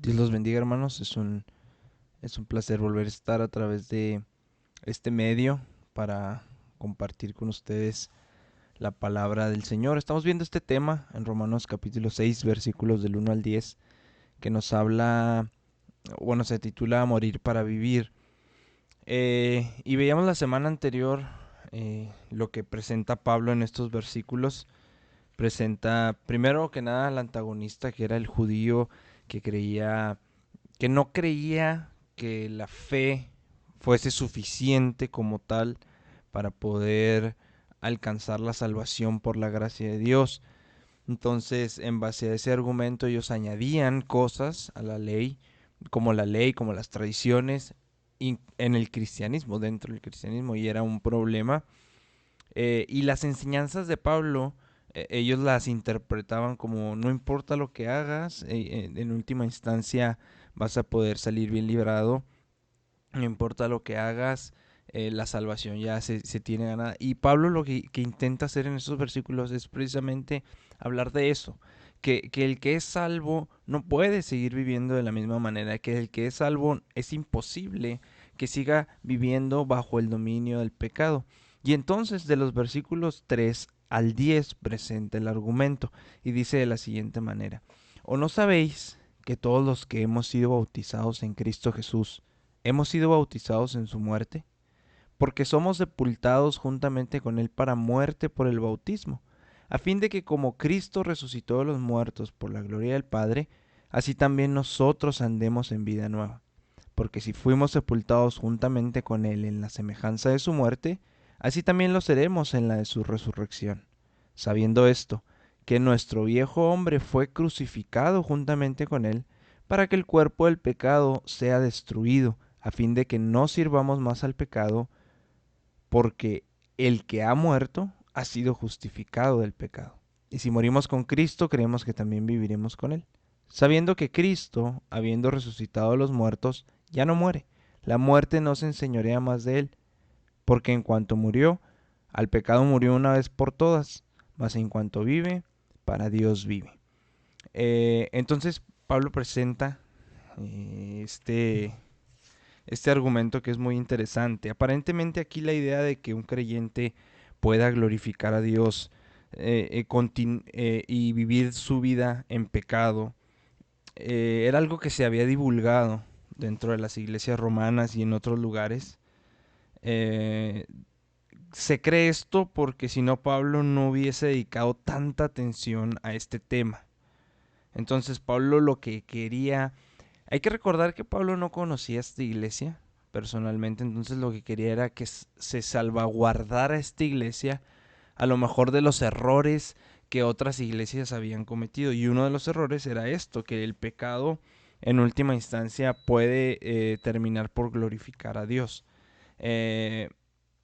Dios los bendiga, hermanos. Es un placer volver a estar a través de este medio para compartir con ustedes la palabra del Señor. Estamos viendo este tema en Romanos capítulo 6, versículos del 1 al 10, que nos habla, bueno, se titula Morir para vivir. Y veíamos la semana anterior lo que presenta Pablo en estos versículos. Presenta primero que nada al antagonista, que era el judío que no creía que la fe fuese suficiente como tal para poder alcanzar la salvación por la gracia de Dios. Entonces, en base a ese argumento, ellos añadían cosas a la ley, como las tradiciones en el cristianismo, dentro del cristianismo, y era un problema. Y las enseñanzas de Pablo, ellos las interpretaban como no importa lo que hagas, en última instancia vas a poder salir bien librado, no importa lo que hagas, la salvación ya se tiene ganada. Y Pablo lo que intenta hacer en estos versículos es precisamente hablar de eso, que el que es salvo no puede seguir viviendo de la misma manera, que el que es salvo es imposible que siga viviendo bajo el dominio del pecado. Y entonces de los versículos 3 al 10 presenta el argumento y dice de la siguiente manera: ¿O no sabéis que todos los que hemos sido bautizados en Cristo Jesús hemos sido bautizados en su muerte? Porque somos sepultados juntamente con él para muerte por el bautismo, a fin de que como Cristo resucitó de los muertos por la gloria del Padre, así también nosotros andemos en vida nueva. Porque si fuimos sepultados juntamente con él en la semejanza de su muerte, así también lo seremos en la de su resurrección. Sabiendo esto, que nuestro viejo hombre fue crucificado juntamente con él, para que el cuerpo del pecado sea destruido, a fin de que no sirvamos más al pecado, porque el que ha muerto ha sido justificado del pecado. Y si morimos con Cristo, creemos que también viviremos con él, sabiendo que Cristo, habiendo resucitado de los muertos, ya no muere. La muerte no se enseñorea más de él, porque en cuanto murió, al pecado murió una vez por todas, mas en cuanto vive, para Dios vive. Entonces Pablo presenta este argumento que es muy interesante. Aparentemente aquí la idea de que un creyente pueda glorificar a Dios y vivir su vida en pecado era algo que se había divulgado dentro de las iglesias romanas y en otros lugares. Eh, Se cree esto porque si no Pablo no hubiese dedicado tanta atención a este tema. Entonces Pablo lo que quería... Hay que recordar que Pablo no conocía esta iglesia personalmente, entonces lo que quería era que se salvaguardara esta iglesia a lo mejor de los errores que otras iglesias habían cometido. Y uno de los errores era esto, que el pecado en última instancia puede terminar por glorificar a Dios. Eh,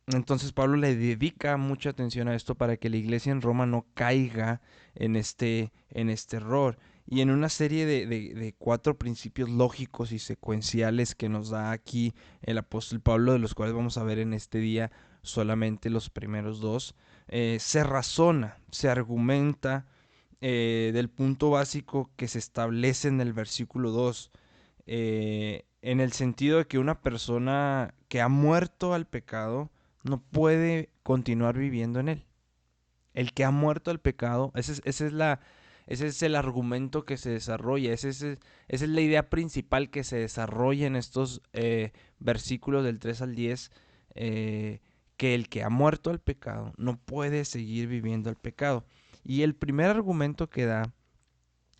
entonces Pablo le dedica mucha atención a esto para que la iglesia en Roma no caiga en este error. Y en una serie de 4 principios lógicos y secuenciales que nos da aquí el apóstol Pablo, de los cuales vamos a ver en este día solamente los primeros dos, se razona, se argumenta del punto básico que se establece en el versículo 2, en el sentido de que una persona que ha muerto al pecado no puede continuar viviendo en él. El que ha muerto al pecado, ese es el argumento que se desarrolla, esa es la idea principal que se desarrolla en estos versículos del 3 al 10, que el que ha muerto al pecado no puede seguir viviendo el pecado. Y el primer argumento que da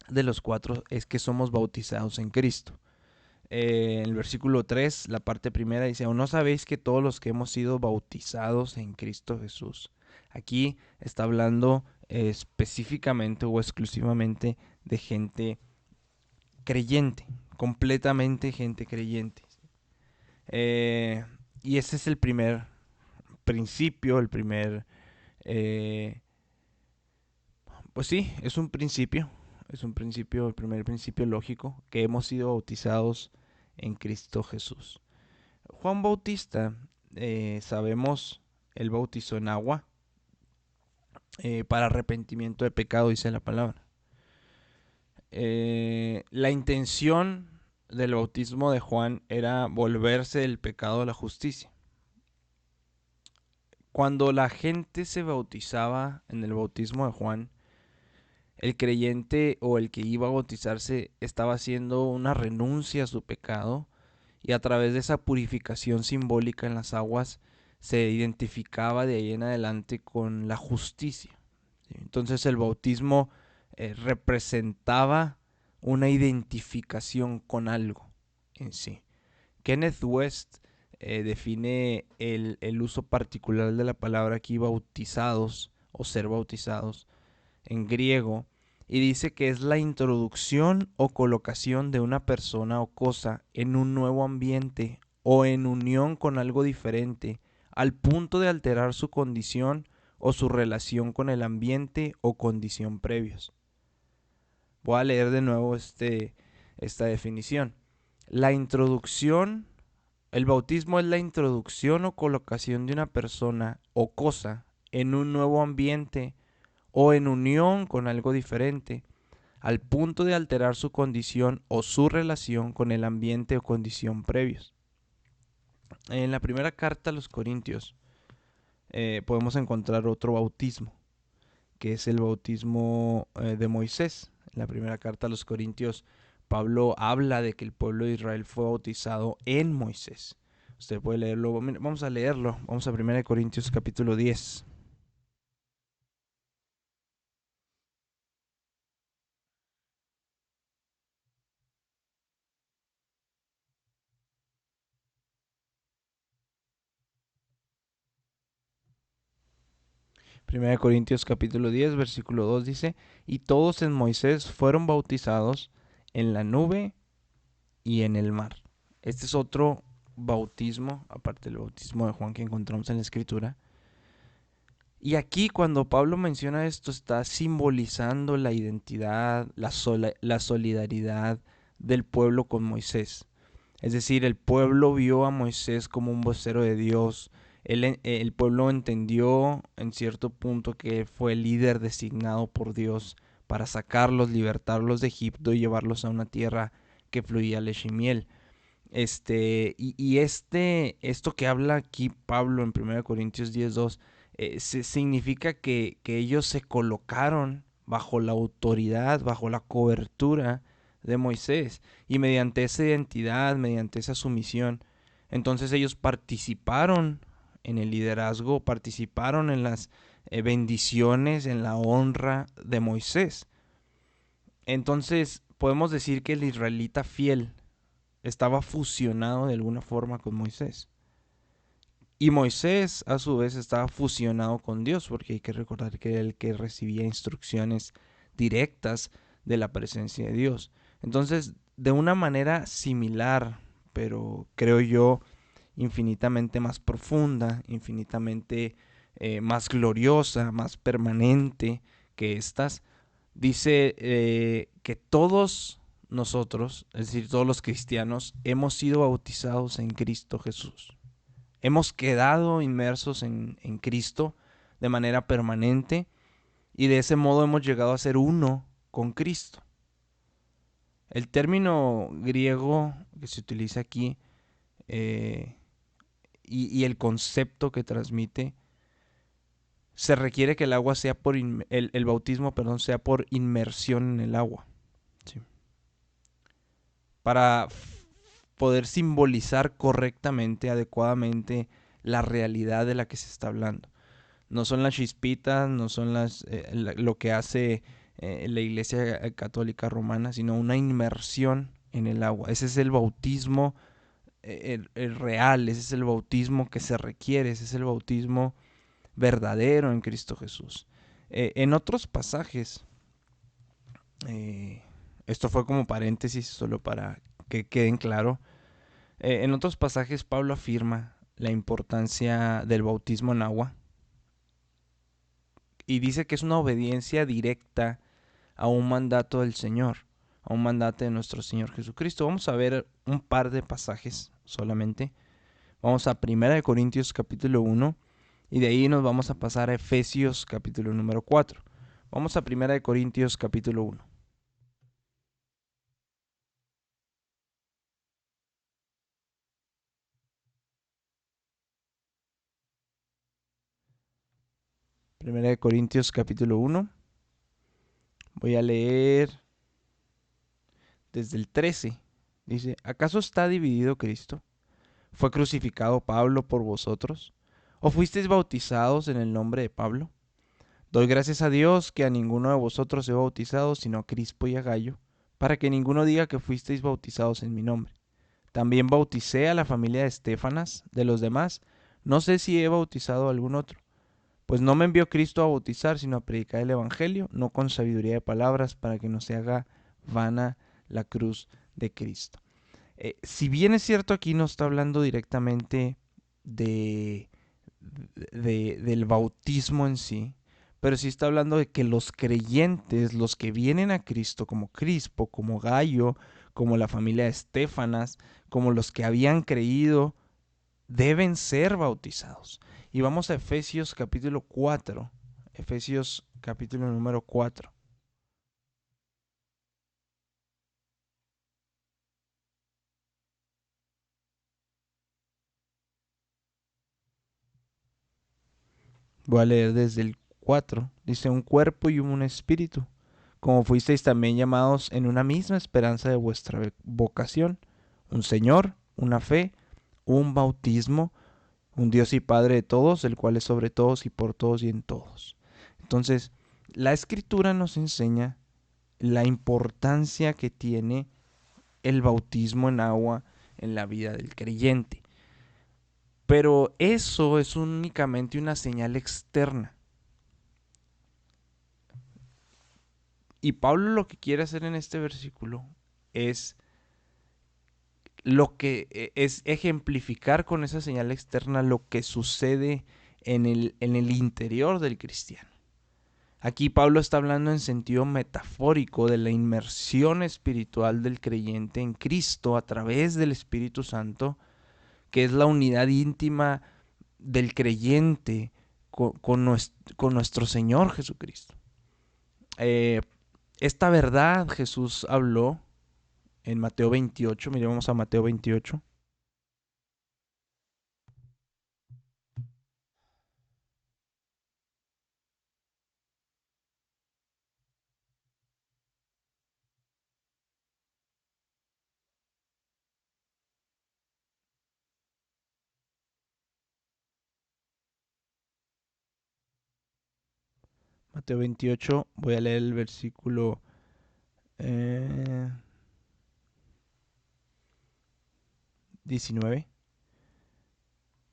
de los 4 es que somos bautizados en Cristo. En el versículo 3, la parte primera dice: ¿O no sabéis que todos los que hemos sido bautizados en Cristo Jesús? Aquí está hablando específicamente o exclusivamente de gente creyente, completamente gente creyente. Eh, y ese es el primer principio, eh, pues sí, es un principio, el primer principio lógico, que hemos sido bautizados en Cristo Jesús. Juan Bautista, sabemos, él bautizó en agua para arrepentimiento de pecado, dice la palabra. La intención del bautismo de Juan era volverse del pecado a la justicia. Cuando la gente se bautizaba en el bautismo de Juan, el creyente o el que iba a bautizarse estaba haciendo una renuncia a su pecado y a través de esa purificación simbólica en las aguas se identificaba de ahí en adelante con la justicia. Entonces el bautismo representaba una identificación con algo en sí. Kenneth West define el uso particular de la palabra aquí bautizados o ser bautizados en griego y dice que es la introducción o colocación de una persona o cosa en un nuevo ambiente o en unión con algo diferente al punto de alterar su condición o su relación con el ambiente o condición previos. Voy a leer de nuevo esta definición. La introducción, el bautismo es la introducción o colocación de una persona o cosa en un nuevo ambiente o en unión con algo diferente, al punto de alterar su condición o su relación con el ambiente o condición previos. En la primera carta a los Corintios podemos encontrar otro bautismo, que es el bautismo de Moisés. En la primera carta a los Corintios, Pablo habla de que el pueblo de Israel fue bautizado en Moisés. Usted puede leerlo, vamos a leerlo, vamos a 1 Corintios capítulo 10. 1 Corintios capítulo 10, versículo 2 dice, y todos en Moisés fueron bautizados en la nube y en el mar. Este es otro bautismo, aparte del bautismo de Juan que encontramos en la escritura. Y aquí cuando Pablo menciona esto está simbolizando la identidad, la solidaridad del pueblo con Moisés. Es decir, el pueblo vio a Moisés como un vocero de Dios. El pueblo entendió en cierto punto que fue el líder designado por Dios para sacarlos, libertarlos de Egipto y llevarlos a una tierra que fluía leche y miel. Esto que habla aquí Pablo en 1 Corintios 10:2 significa que ellos se colocaron bajo la autoridad, bajo la cobertura de Moisés. Y mediante esa identidad, mediante esa sumisión, entonces ellos participaron en el liderazgo, participaron en las bendiciones, en la honra de Moisés. Entonces podemos decir que el israelita fiel estaba fusionado de alguna forma con Moisés. Y Moisés a su vez estaba fusionado con Dios, porque hay que recordar que era el que recibía instrucciones directas de la presencia de Dios. Entonces, de una manera similar, pero creo yo infinitamente más profunda, infinitamente más gloriosa, más permanente que estas, dice que todos nosotros, es decir, todos los cristianos, hemos sido bautizados en Cristo Jesús. Hemos quedado inmersos en Cristo de manera permanente y de ese modo hemos llegado a ser uno con Cristo. El término griego que se utiliza aquí eh, y el concepto que transmite, se requiere que el agua sea el bautismo, perdón, sea por inmersión en el agua. ¿Sí? Para poder simbolizar correctamente, adecuadamente la realidad de la que se está hablando. No son las chispitas, no son lo que hace la Iglesia Católica Romana, sino una inmersión en el agua. Ese es el bautismo el real, ese es el bautismo que se requiere, ese es el bautismo verdadero en Cristo Jesús. En otros pasajes, eh, esto fue como paréntesis solo para que queden claro, en otros pasajes Pablo afirma la importancia del bautismo en agua y dice que es una obediencia directa a un mandato del Señor, a un mandato de nuestro Señor Jesucristo. Vamos a ver un par de pasajes solamente. Vamos a 1 Corintios capítulo 1 y de ahí nos vamos a pasar a Efesios capítulo número 4. Vamos a 1 Corintios capítulo 1. Primera de Corintios capítulo 1. Voy a leer desde el 13. Dice, ¿acaso está dividido Cristo? ¿Fue crucificado Pablo por vosotros? ¿O fuisteis bautizados en el nombre de Pablo? Doy gracias a Dios que a ninguno de vosotros he bautizado, sino a Crispo y a Gallo, para que ninguno diga que fuisteis bautizados en mi nombre. También bauticé a la familia de Estéfanas. De los demás, no sé si he bautizado a algún otro. Pues no me envió Cristo a bautizar, sino a predicar el Evangelio, no con sabiduría de palabras, para que no se haga vana la cruz de Cristo. Si bien es cierto, aquí no está hablando directamente de, del bautismo en sí, pero sí está hablando de que los creyentes, los que vienen a Cristo, como Crispo, como Gallo, como la familia de Estéfanas, como los que habían creído, deben ser bautizados. Y vamos a Efesios capítulo 4. Efesios capítulo número 4. Voy a leer desde el 4. Dice, un cuerpo y un espíritu, como fuisteis también llamados en una misma esperanza de vuestra vocación, un Señor, una fe, un bautismo, un Dios y Padre de todos, el cual es sobre todos y por todos y en todos. Entonces, la Escritura nos enseña la importancia que tiene el bautismo en agua en la vida del creyente. Pero eso es únicamente una señal externa. Y Pablo lo que quiere hacer en este versículo es lo que es ejemplificar con esa señal externa lo que sucede en el interior del cristiano. Aquí Pablo está hablando en sentido metafórico de la inmersión espiritual del creyente en Cristo a través del Espíritu Santo, que es la unidad íntima del creyente con nuestro Señor Jesucristo. Esta verdad Jesús habló en Mateo 28. Miremos a Mateo 28. Mateo 28, voy a leer el versículo eh, 19.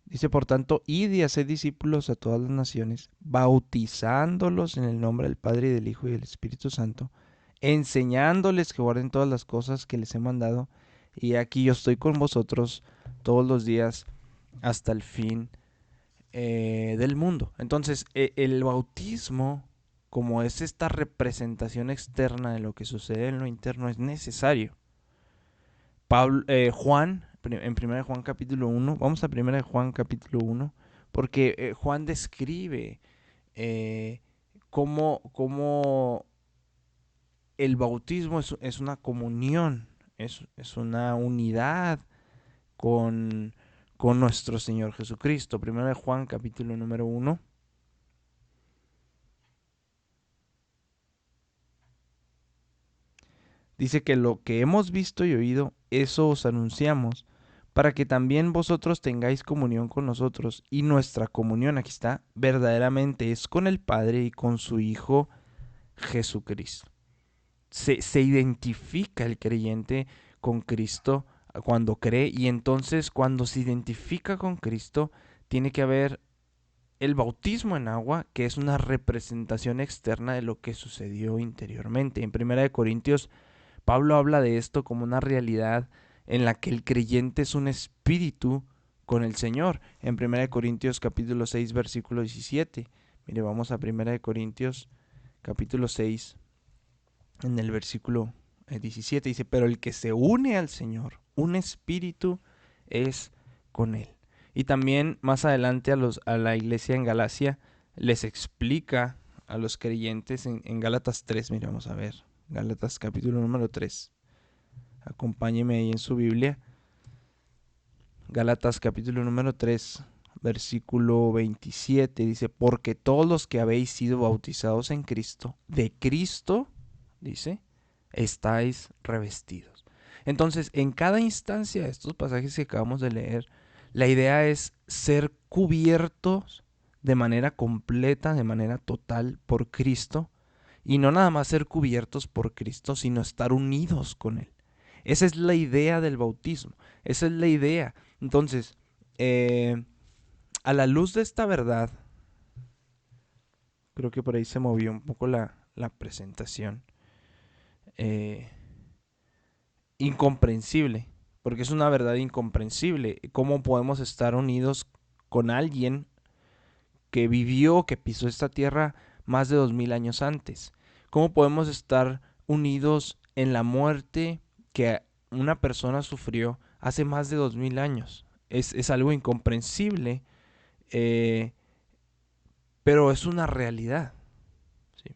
Dice, por tanto, id y haced discípulos a todas las naciones, bautizándolos en el nombre del Padre y del Hijo y del Espíritu Santo, enseñándoles que guarden todas las cosas que les he mandado, y aquí yo estoy con vosotros todos los días hasta el fin del mundo. Entonces, el bautismo, como es esta representación externa de lo que sucede en lo interno, es necesario. Juan, en 1 Juan capítulo 1, vamos a 1 Juan capítulo 1, porque Juan describe eh, cómo el bautismo es una comunión, es una unidad con, con nuestro Señor Jesucristo. 1 Juan capítulo número 1. Dice que lo que hemos visto y oído, eso os anunciamos, para que también vosotros tengáis comunión con nosotros. Y nuestra comunión, aquí está, verdaderamente es con el Padre y con su Hijo Jesucristo. Se identifica el creyente con Cristo cuando cree, y entonces cuando se identifica con Cristo tiene que haber el bautismo en agua, que es una representación externa de lo que sucedió interiormente. En 1 Corintios Pablo habla de esto como una realidad en la que el creyente es un espíritu con el Señor. En 1 Corintios capítulo 6 versículo 17. Mire, vamos a 1 Corintios capítulo 6 en el versículo 17. Dice, pero el que se une al Señor, un espíritu es con él. Y también más adelante a la iglesia en Galacia les explica a los creyentes en Gálatas 3. Mire, vamos a ver. Gálatas capítulo número 3. Acompáñeme ahí en su Biblia. Gálatas capítulo número 3, versículo 27, dice, porque todos los que habéis sido bautizados en Cristo, de Cristo, dice, estáis revestidos. Entonces, en cada instancia de estos pasajes que acabamos de leer, la idea es ser cubiertos de manera completa, de manera total por Cristo, y no nada más ser cubiertos por Cristo, sino estar unidos con Él. Esa es la idea del bautismo, esa es la idea. Entonces, a la luz de esta verdad, creo que por ahí se movió un poco la presentación. Incomprensible, porque es una verdad incomprensible. ¿Cómo podemos estar unidos con alguien que vivió, que pisó esta tierra más de 2000 años antes? ¿Cómo podemos estar unidos en la muerte que una persona sufrió hace más de 2000 años? Es algo incomprensible, pero es una realidad, ¿sí?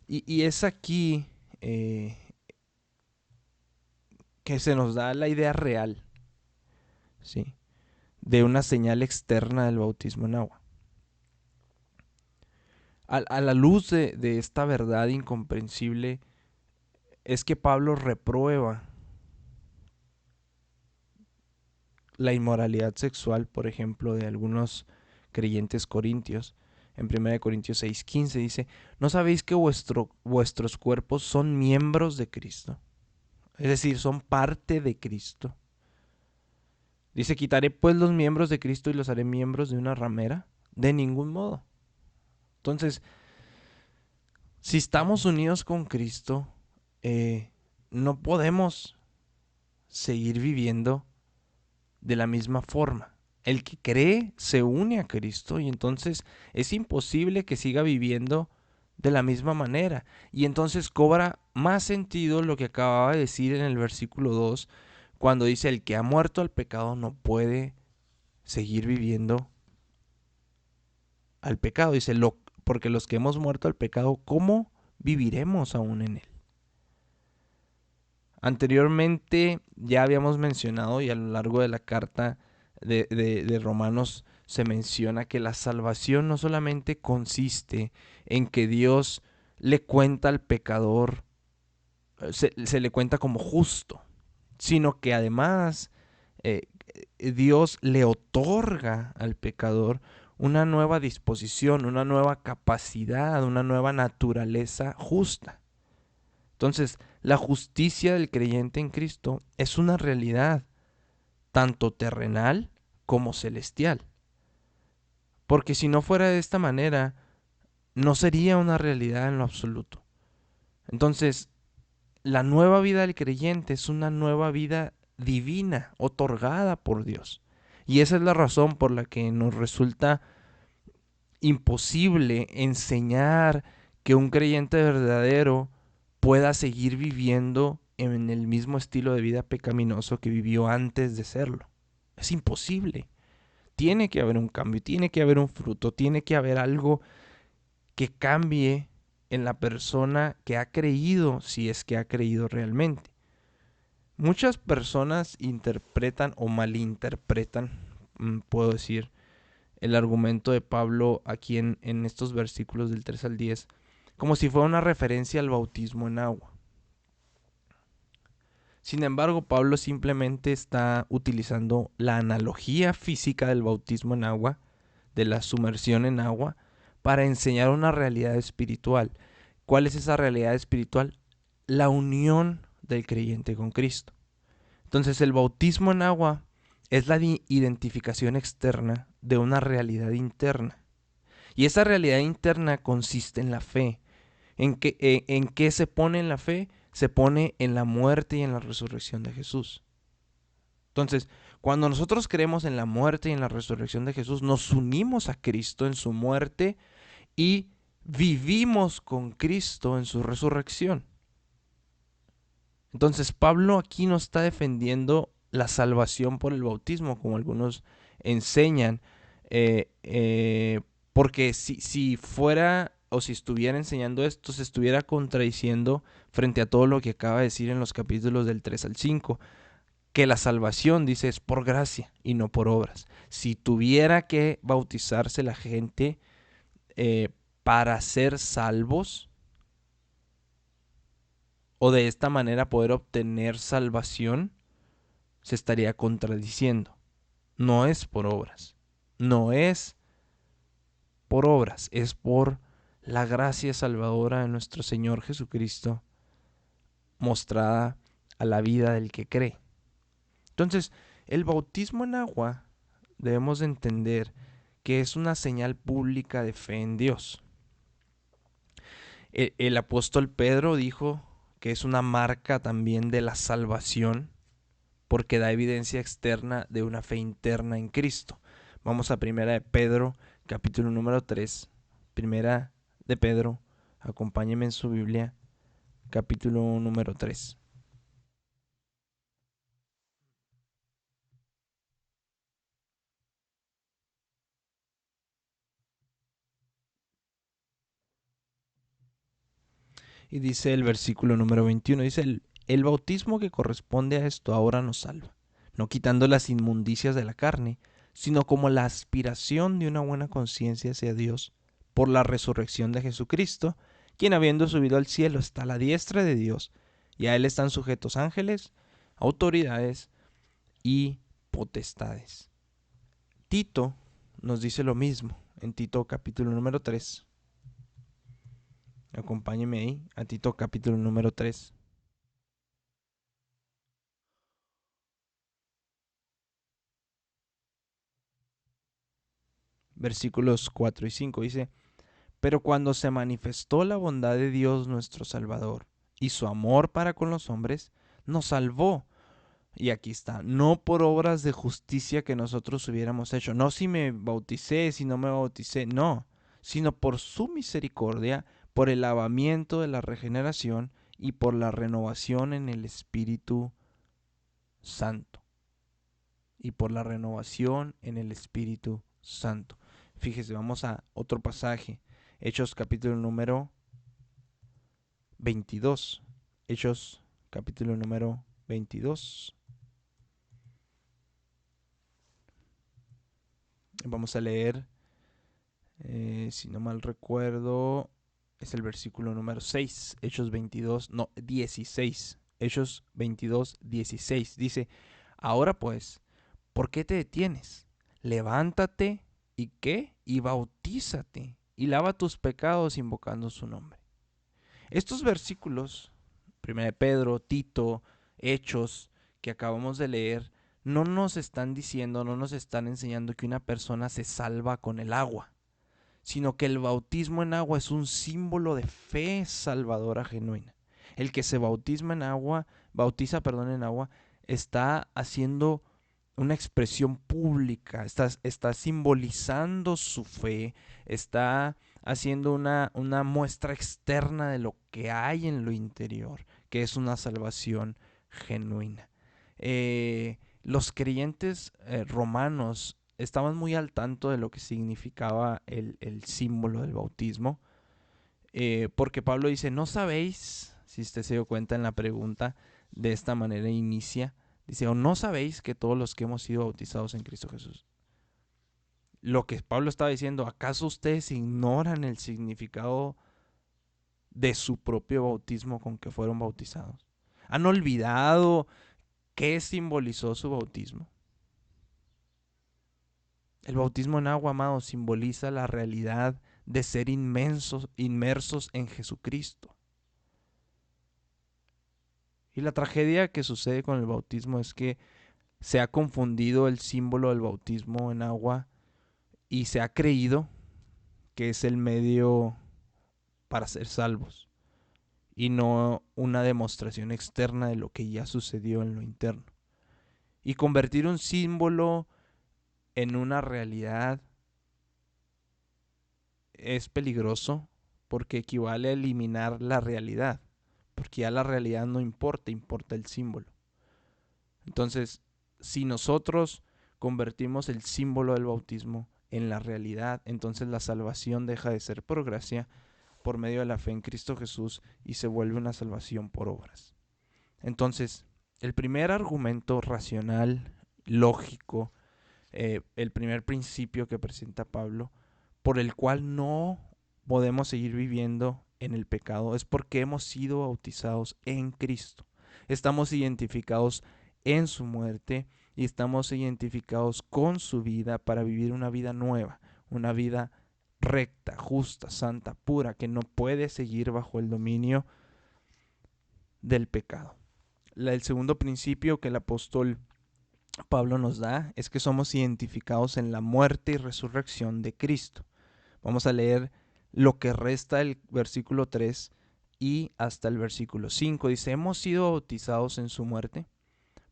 Y es aquí que se nos da la idea real, ¿sí?, de una señal externa del bautismo en agua. A la luz de esta verdad incomprensible es que Pablo reprueba la inmoralidad sexual, por ejemplo, de algunos creyentes corintios. En 1 Corintios 6:15 dice, ¿no sabéis que vuestros cuerpos son miembros de Cristo? Es decir, son parte de Cristo. Dice, ¿quitaré pues los miembros de Cristo y los haré miembros de una ramera? De ningún modo. Entonces, si estamos unidos con Cristo, no podemos seguir viviendo de la misma forma. El que cree se une a Cristo y entonces es imposible que siga viviendo de la misma manera. Y entonces cobra más sentido lo que acababa de decir en el versículo 2, cuando dice, el que ha muerto al pecado no puede seguir viviendo al pecado. Dice, porque los que hemos muerto al pecado, ¿cómo viviremos aún en él? Anteriormente ya habíamos mencionado, y a lo largo de la carta de Romanos se menciona, que la salvación no solamente consiste en que Dios le cuenta al pecador, se le cuenta como justo, sino que además Dios le otorga al pecador una nueva disposición, una nueva capacidad, una nueva naturaleza justa. Entonces, la justicia del creyente en Cristo es una realidad, tanto terrenal como celestial. Porque si no fuera de esta manera, no sería una realidad en lo absoluto. Entonces, la nueva vida del creyente es una nueva vida divina, otorgada por Dios. Y esa es la razón por la que nos resulta imposible enseñar que un creyente verdadero pueda seguir viviendo en el mismo estilo de vida pecaminoso que vivió antes de serlo. Es imposible. Tiene que haber un cambio, tiene que haber un fruto, tiene que haber algo que cambie en la persona que ha creído, si es que ha creído realmente. Muchas personas interpretan o malinterpretan, puedo decir, el argumento de Pablo aquí en estos versículos del 3 al 10, como si fuera una referencia al bautismo en agua. Sin embargo, Pablo simplemente está utilizando la analogía física del bautismo en agua, de la sumersión en agua, para enseñar una realidad espiritual. ¿Cuál es esa realidad espiritual? La unión del creyente con Cristo. Entonces, el bautismo en agua es la identificación externa de una realidad interna. Y esa realidad interna consiste en la fe. ¿En qué se pone en la fe? Se pone en la muerte y en la resurrección de Jesús. Entonces, cuando nosotros creemos en la muerte y en la resurrección de Jesús, nos unimos a Cristo en su muerte y vivimos con Cristo en su resurrección. Entonces, Pablo aquí no está defendiendo la salvación por el bautismo, como algunos enseñan, porque si fuera o si estuviera enseñando esto, se estuviera contradiciendo frente a todo lo que acaba de decir en los capítulos del 3 al 5. que la salvación, dice, es por gracia y no por obras. Si tuviera que bautizarse la gente para ser salvos, o de esta manera poder obtener salvación, se estaría contradiciendo. No es por obras, no es por obras, es por la gracia salvadora de nuestro Señor Jesucristo mostrada a la vida del que cree. Entonces, el bautismo en agua debemos de entender que es una señal pública de fe en Dios. El apóstol Pedro dijo que es una marca también de la salvación porque da evidencia externa de una fe interna en Cristo. Vamos a Primera de Pedro, capítulo número 3. Primera de Pedro, acompáñeme en su Biblia, capítulo número 3. Y dice el versículo número 21, dice, el bautismo que corresponde a esto ahora nos salva, no quitando las inmundicias de la carne, sino como la aspiración de una buena conciencia hacia Dios por la resurrección de Jesucristo, quien habiendo subido al cielo está a la diestra de Dios, y a él están sujetos ángeles, autoridades y potestades. Tito nos dice lo mismo en Tito capítulo número 3. Acompáñeme ahí a Tito capítulo número 3. Versículos 4 y 5 dice, pero cuando se manifestó la bondad de Dios nuestro Salvador y su amor para con los hombres, nos salvó. Y aquí está, no por obras de justicia que nosotros hubiéramos hecho, no si me bauticé, si no me bauticé, no, sino por su misericordia, por el lavamiento de la regeneración y por la renovación en el Espíritu Santo. Y por la renovación en el Espíritu Santo. Fíjese, vamos a otro pasaje. Hechos capítulo número 22. Hechos capítulo número 22. Vamos a leer, si no mal recuerdo, es el versículo número 6. Hechos 22, no, 16. Hechos 22, 16. Dice, ahora pues, ¿por qué te detienes? Levántate y qué? Y bautízate y lava tus pecados invocando su nombre. Estos versículos, 1 de Pedro, Tito, Hechos, que acabamos de leer, no nos están diciendo, no nos están enseñando que una persona se salva con el agua, sino que el bautismo en agua es un símbolo de fe salvadora genuina. El que se bautiza, en agua, está haciendo una expresión pública, está simbolizando su fe, está haciendo una muestra externa de lo que hay en lo interior, que es una salvación genuina. Los creyentes romanos estaban muy al tanto de lo que significaba el símbolo del bautismo, porque Pablo dice, ¿no sabéis? Si usted se dio cuenta en la pregunta, de esta manera inicia, dice, ¿o no sabéis que todos los que hemos sido bautizados en Cristo Jesús? Lo que Pablo estaba diciendo, ¿acaso ustedes ignoran el significado de su propio bautismo con que fueron bautizados? ¿Han olvidado qué simbolizó su bautismo? El bautismo en agua, amado, simboliza la realidad de ser inmersos en Jesucristo. Y la tragedia que sucede con el bautismo es que se ha confundido el símbolo del bautismo en agua y se ha creído que es el medio para ser salvos y no una demostración externa de lo que ya sucedió en lo interno. Y convertir un símbolo en una realidad es peligroso porque equivale a eliminar la realidad, porque ya la realidad no importa, importa el símbolo. Entonces, si nosotros convertimos el símbolo del bautismo en la realidad, entonces la salvación deja de ser por gracia, por medio de la fe en Cristo Jesús, y se vuelve una salvación por obras. Entonces, El primer argumento racional, lógico, el primer principio que presenta Pablo, por el cual no podemos seguir viviendo en el pecado, es porque hemos sido bautizados en Cristo. Estamos identificados en su muerte y estamos identificados con su vida para vivir una vida nueva, una vida recta, justa, santa, pura, que no puede seguir bajo el dominio del pecado. El segundo principio que el apóstol Pablo nos da es que somos identificados en la muerte y resurrección de Cristo. Vamos a leer lo que resta del versículo 3 y hasta el versículo 5. Dice, hemos sido bautizados en su muerte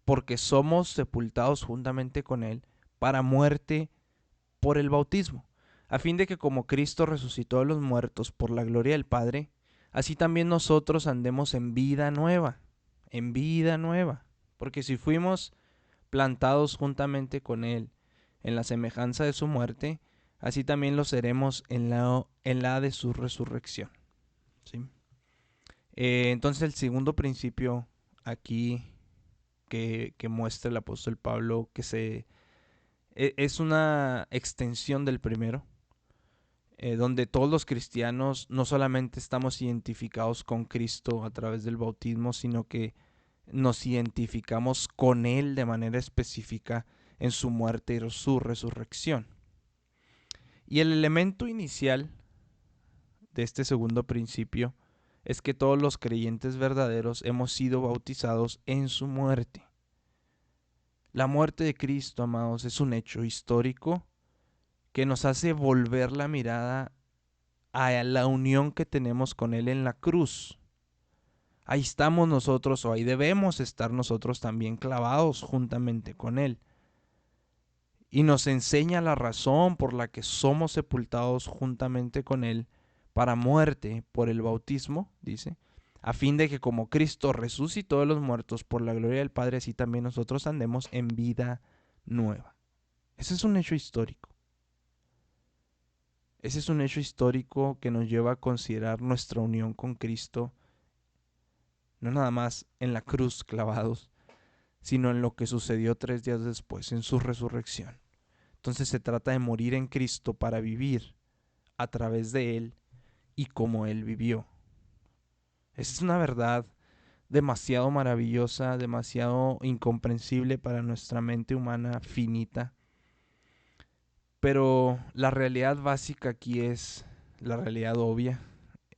porque somos sepultados juntamente con él para muerte por el bautismo, a fin de que como Cristo resucitó de los muertos por la gloria del Padre, así también nosotros andemos en vida nueva, porque si fuimos plantados juntamente con él en la semejanza de su muerte, así también lo seremos en la de su resurrección. ¿Sí? Entonces el segundo principio aquí que muestra el apóstol Pablo, es una extensión del primero, donde todos los cristianos no solamente estamos identificados con Cristo a través del bautismo, sino que nos identificamos con Él de manera específica en su muerte y su resurrección. Y el elemento inicial de este segundo principio es que todos los creyentes verdaderos hemos sido bautizados en su muerte. La muerte de Cristo, amados, es un hecho histórico que nos hace volver la mirada a la unión que tenemos con Él en la cruz. Ahí estamos nosotros, o ahí debemos estar nosotros también clavados juntamente con Él. Y nos enseña la razón por la que somos sepultados juntamente con Él para muerte por el bautismo, dice, a fin de que como Cristo resucitó de los muertos por la gloria del Padre, así también nosotros andemos en vida nueva. Ese es un hecho histórico. Ese es un hecho histórico que nos lleva a considerar nuestra unión con Cristo, no nada más en la cruz clavados, sino en lo que sucedió 3 días después, en su resurrección. Entonces se trata de morir en Cristo para vivir a través de Él y como Él vivió. Esa es una verdad demasiado maravillosa, demasiado incomprensible para nuestra mente humana finita. Pero la realidad básica aquí es la realidad obvia.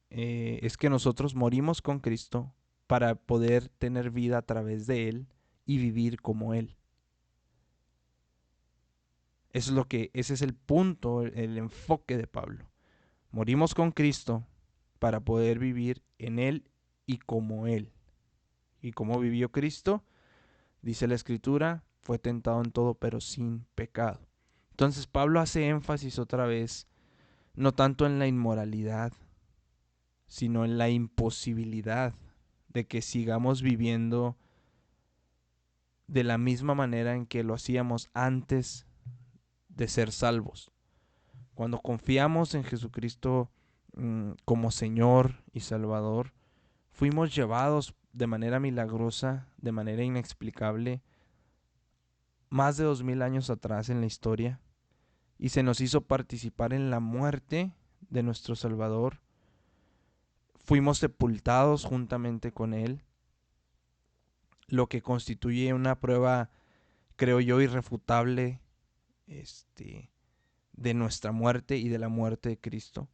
Es que nosotros morimos con Cristo para poder tener vida a través de Él y vivir como Él. Ese es el punto, el enfoque de Pablo. Morimos con Cristo para poder vivir en Él y como Él. ¿Y cómo vivió Cristo? Dice la Escritura, fue tentado en todo, pero sin pecado. Entonces Pablo hace énfasis otra vez, no tanto en la inmoralidad, sino en la imposibilidad de que sigamos viviendo de la misma manera en que lo hacíamos antes de ser salvos. Cuando confiamos en Jesucristo como Señor y Salvador, fuimos llevados de manera milagrosa, de manera inexplicable, más de 2000 años atrás en la historia, y se nos hizo participar en la muerte de nuestro Salvador. Fuimos sepultados juntamente con Él, lo que constituye una prueba, creo yo, irrefutable de nuestra muerte y de la muerte de Cristo.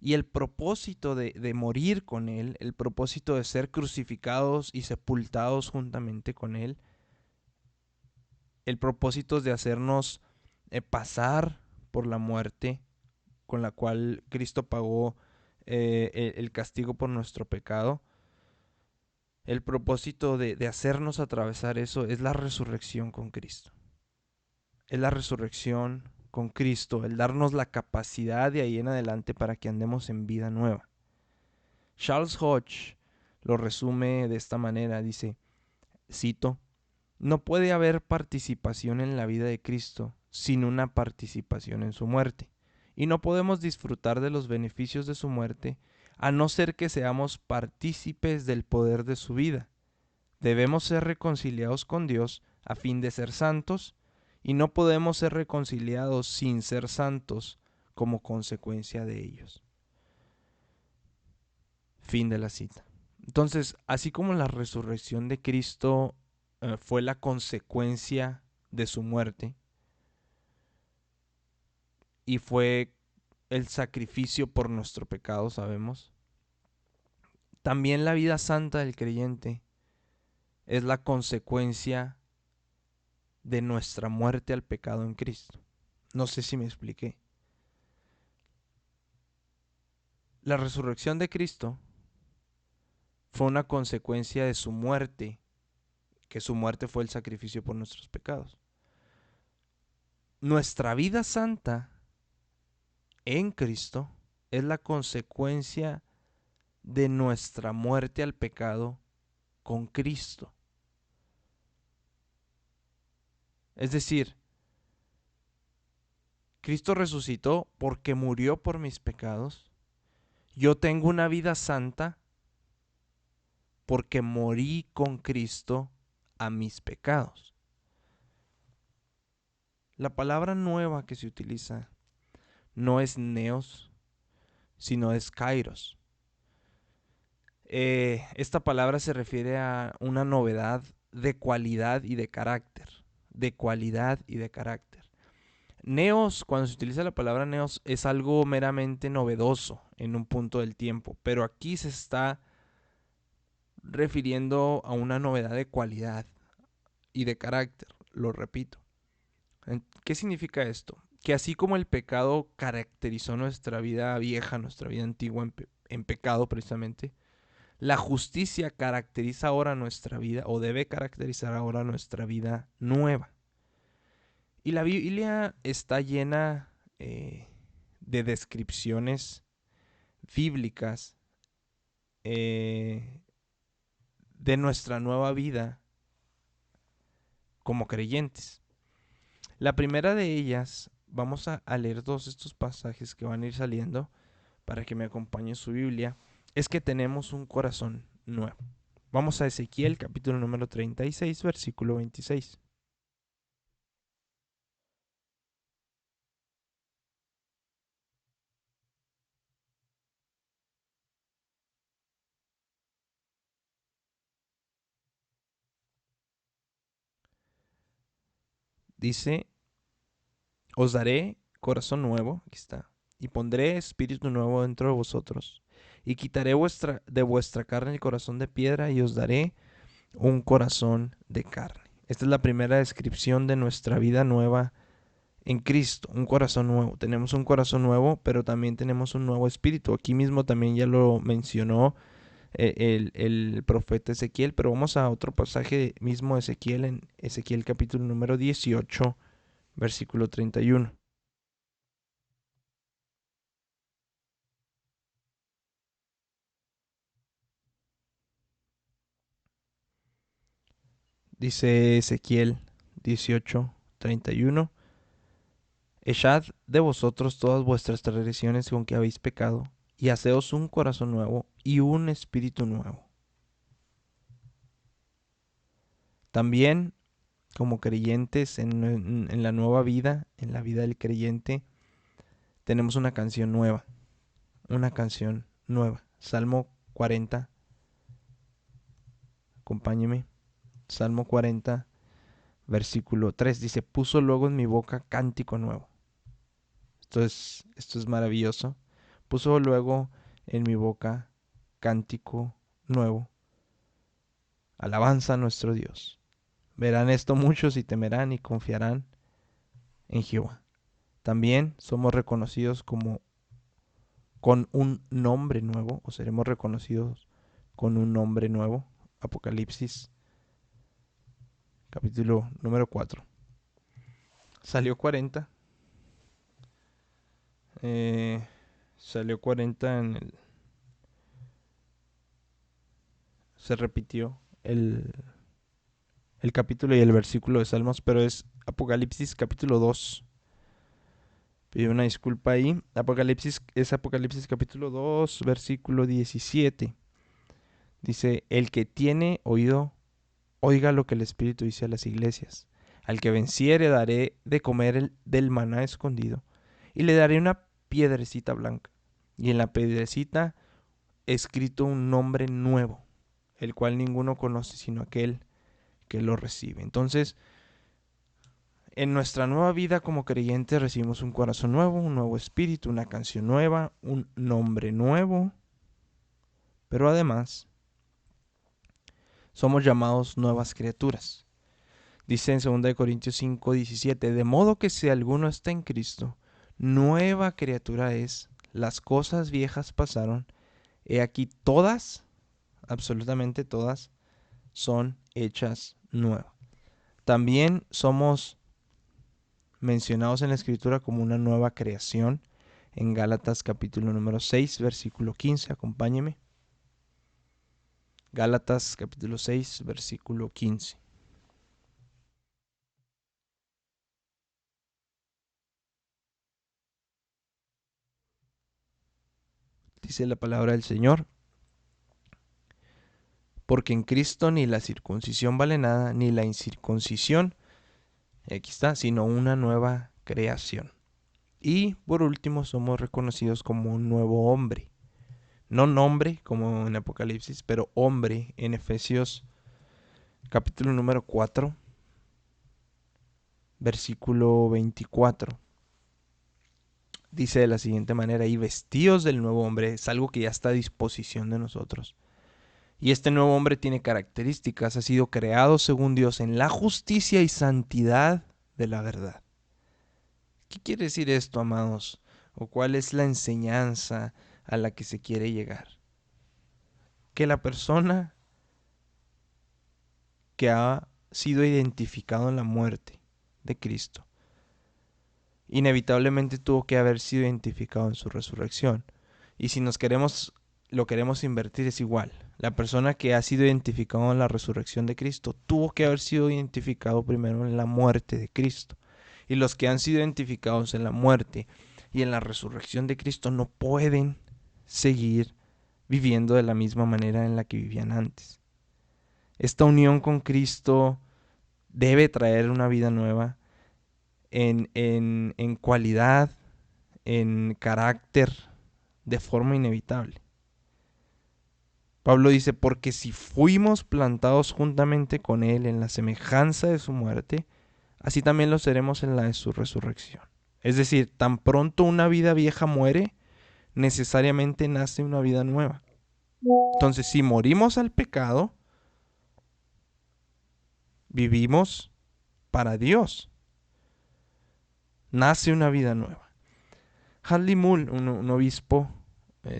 Y el propósito de morir con Él, el propósito de ser crucificados y sepultados juntamente con Él, el propósito de hacernos pasar por la muerte con la cual Cristo pagó el castigo por nuestro pecado. El propósito de hacernos atravesar eso es la resurrección con Cristo. Es la resurrección con Cristo, el darnos la capacidad de ahí en adelante para que andemos en vida nueva. Charles Hodge lo resume de esta manera, dice, cito, no puede haber participación en la vida de Cristo sin una participación en su muerte, y no podemos disfrutar de los beneficios de su muerte a no ser que seamos partícipes del poder de su vida. Debemos ser reconciliados con Dios a fin de ser santos, y no podemos ser reconciliados sin ser santos como consecuencia de ellos. Fin de la cita. Entonces, así como la resurrección de Cristo fue la consecuencia de su muerte y fue el sacrificio por nuestro pecado, sabemos, también la vida santa del creyente es la consecuencia de nuestra muerte al pecado en Cristo. No sé si me expliqué. La resurrección de Cristo fue una consecuencia de su muerte, que su muerte fue el sacrificio por nuestros pecados. Nuestra vida santa en Cristo es la consecuencia de nuestra muerte al pecado con Cristo. Es decir, Cristo resucitó porque murió por mis pecados. Yo tengo una vida santa porque morí con Cristo a mis pecados. La palabra nueva que se utiliza no es neos, sino es kairos. Esta palabra se refiere a una novedad de cualidad y de carácter. De cualidad y de carácter. Neos, cuando se utiliza la palabra neos, es algo meramente novedoso en un punto del tiempo, pero aquí se está refiriendo a una novedad de cualidad y de carácter, lo repito. ¿Qué significa esto? Que así como el pecado caracterizó nuestra vida vieja, nuestra vida antigua en pecado precisamente, la justicia caracteriza ahora nuestra vida, o debe caracterizar ahora nuestra vida nueva. Y la Biblia está llena de descripciones bíblicas de nuestra nueva vida como creyentes. La primera de ellas, vamos a leer todos estos pasajes que van a ir saliendo para que me acompañe su Biblia, es que tenemos un corazón nuevo. Vamos a Ezequiel capítulo número 36, versículo 26. Dice, os daré corazón nuevo, aquí está, y pondré espíritu nuevo dentro de vosotros, y quitaré de vuestra carne el corazón de piedra, y os daré un corazón de carne. Esta es la primera descripción de nuestra vida nueva en Cristo, un corazón nuevo. Tenemos un corazón nuevo, pero también tenemos un nuevo espíritu. Aquí mismo también ya lo mencionó el profeta Ezequiel, pero vamos a otro pasaje mismo de Ezequiel, en Ezequiel capítulo número 18, versículo 31. Dice Ezequiel 18:31: Echad de vosotros todas vuestras transgresiones con que habéis pecado, y haceos un corazón nuevo y un espíritu nuevo. También, como creyentes en la nueva vida, en la vida del creyente, tenemos una canción nueva. Una canción nueva. Salmo 40. Acompáñeme. Salmo 40, versículo 3. Dice, puso luego en mi boca cántico nuevo. Esto es maravilloso. Puso luego en mi boca cántico nuevo. Alabanza a nuestro Dios. Verán esto muchos y temerán y confiarán en Jehová. También somos reconocidos como con un nombre nuevo, o seremos reconocidos con un nombre nuevo. Apocalipsis, capítulo número 4. Salió 40. Salió 40 se repitió el capítulo y el versículo de Salmos, pero es Apocalipsis capítulo 2. Pido una disculpa ahí. Apocalipsis capítulo 2, versículo 17. Dice, el que tiene oído, Oiga lo que el Espíritu dice a las iglesias. Al que venciere daré de comer del maná escondido, y le daré una piedrecita blanca, y en la piedrecita escrito un nombre nuevo, el cual ninguno conoce sino aquel que lo recibe. Entonces, en nuestra nueva vida como creyentes recibimos un corazón nuevo, un nuevo espíritu, una canción nueva, un nombre nuevo, pero además somos llamados nuevas criaturas. Dice en 2 Corintios 5:17, de modo que si alguno está en Cristo, nueva criatura es, las cosas viejas pasaron, he aquí todas, absolutamente todas, son hechas nuevas. También somos mencionados en la Escritura como una nueva creación en Gálatas capítulo número 6, versículo 15. Acompáñeme. Gálatas capítulo 6, versículo 15. Dice la palabra del Señor, porque en Cristo ni la circuncisión vale nada, ni la incircuncisión, aquí está, sino una nueva creación. Y por último somos reconocidos como un nuevo hombre. No nombre como en Apocalipsis, pero hombre en Efesios capítulo número 4, versículo 24. Dice de la siguiente manera, y vestidos del nuevo hombre, es algo que ya está a disposición de nosotros. Y este nuevo hombre tiene características, ha sido creado según Dios en la justicia y santidad de la verdad. ¿Qué quiere decir esto, amados? ¿O cuál es la enseñanza a la que se quiere llegar? Que la persona que ha sido identificado en la muerte de Cristo, inevitablemente tuvo que haber sido identificado en su resurrección. Y si lo queremos invertir, es igual. La persona que ha sido identificado en la resurrección de Cristo tuvo que haber sido identificado primero en la muerte de Cristo. Y los que han sido identificados en la muerte y en la resurrección de Cristo no pueden seguir viviendo de la misma manera en la que vivían antes. Esta unión con Cristo debe traer una vida nueva en cualidad, en carácter, de forma inevitable. Pablo dice, porque si fuimos plantados juntamente con Él en la semejanza de su muerte, así también lo seremos en la de su resurrección. Es decir, tan pronto una vida vieja muere, necesariamente nace una vida nueva. Entonces, si morimos al pecado, vivimos para Dios. Nace una vida nueva. Hadley Moore, un obispo,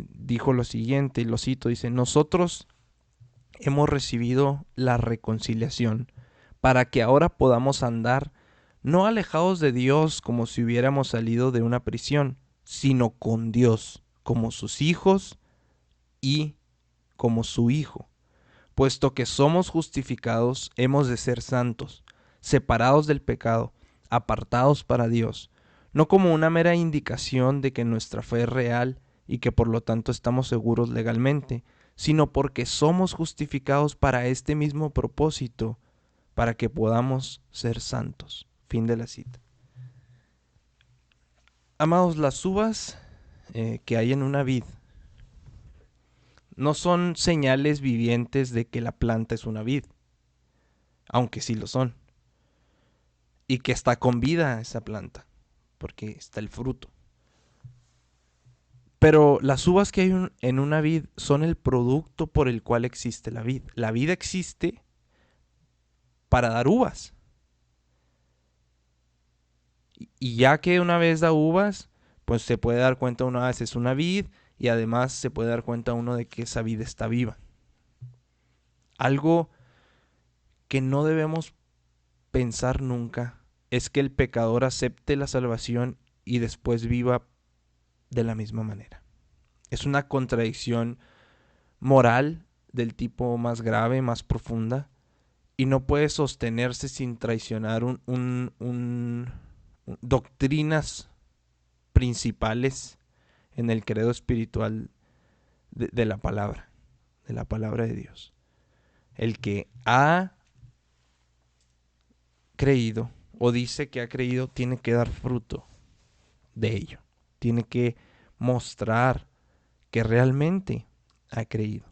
dijo lo siguiente, y lo cito, dice, nosotros hemos recibido la reconciliación para que ahora podamos andar no alejados de Dios como si hubiéramos salido de una prisión, sino con Dios como sus hijos y como su Hijo. Puesto que somos justificados, hemos de ser santos, separados del pecado, apartados para Dios, no como una mera indicación de que nuestra fe es real y que por lo tanto estamos seguros legalmente, sino porque somos justificados para este mismo propósito, para que podamos ser santos. Fin de la cita. Amados, las uvas que hay en una vid no son señales vivientes de que la planta es una vid, aunque sí lo son, y que está con vida esa planta, porque está el fruto. Pero las uvas que hay en una vid son el producto por el cual existe la vid. La vid existe para dar uvas. Y ya que una vez da uvas, pues se puede dar cuenta una vez es una vid y además se puede dar cuenta uno de que esa vid está viva. Algo que no debemos pensar nunca es que el pecador acepte la salvación y después viva de la misma manera. Es una contradicción moral del tipo más grave, más profunda, y no puede sostenerse sin traicionar doctrinas principales en el credo espiritual de la palabra de Dios. El que ha creído o dice que ha creído, tiene que dar fruto de ello. Tiene que mostrar que realmente ha creído.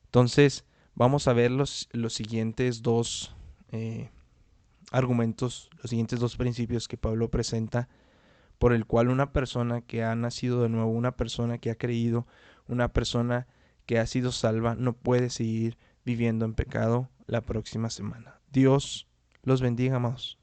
Entonces, vamos a ver los siguientes dos argumentos, los siguientes dos principios que Pablo presenta, por el cual una persona que ha nacido de nuevo, una persona que ha creído, una persona que ha sido salva, no puede seguir viviendo en pecado la próxima semana. Dios los bendiga, amados.